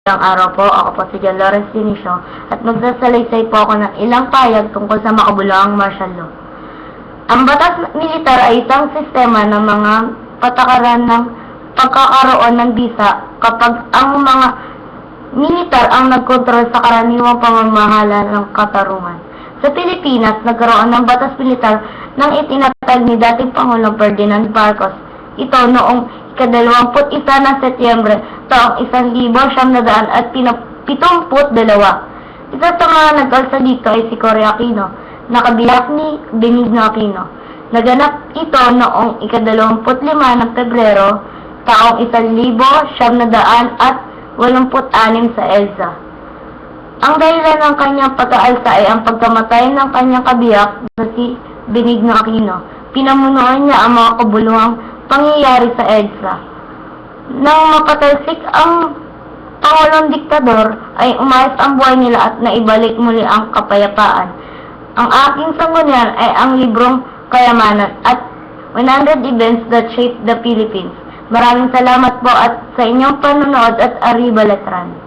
Magandang araw po, ako po si John Lawrence Dinicio at magsasalaysay po ako ng ilang pahayag tungkol sa makabuluhang martial law. Ang batas militar ay isang sistema ng mga patakaran ng pagkakaroon ng bisa kapag ang mga militar ang nagkontrol sa karaniwang pamamahala ng katarungan. Sa Pilipinas, nagkaroon ng batas militar ng itinatag ni dating Pangulong Ferdinand Marcos. Ito noong ika-21 ng Setyembre taong 1972. Isa sa mga nag-alsa dito ay si Cory Aquino, na kabiyak ni Benigno Aquino. Naganap ito noong ika-25 ng Pebrero taong 1986 sa EDSA. Ang dahilan ng kanyang pag-aalsa ay ang pagkamatay ng kanyang kabiyak na si Benigno Aquino. Pinamunuan niya ang mga kabuluhang pangyayari sa EDSA. Nang mapatalsik ang Pangulong Diktador, ay umayos ang buhay nila at naibalik muli ang kapayapaan. Ang aking sanggunian ay ang librong Kayamanan at 100 Events That Shaped the Philippines. Maraming salamat po at sa inyong panonood at Arriba Letran.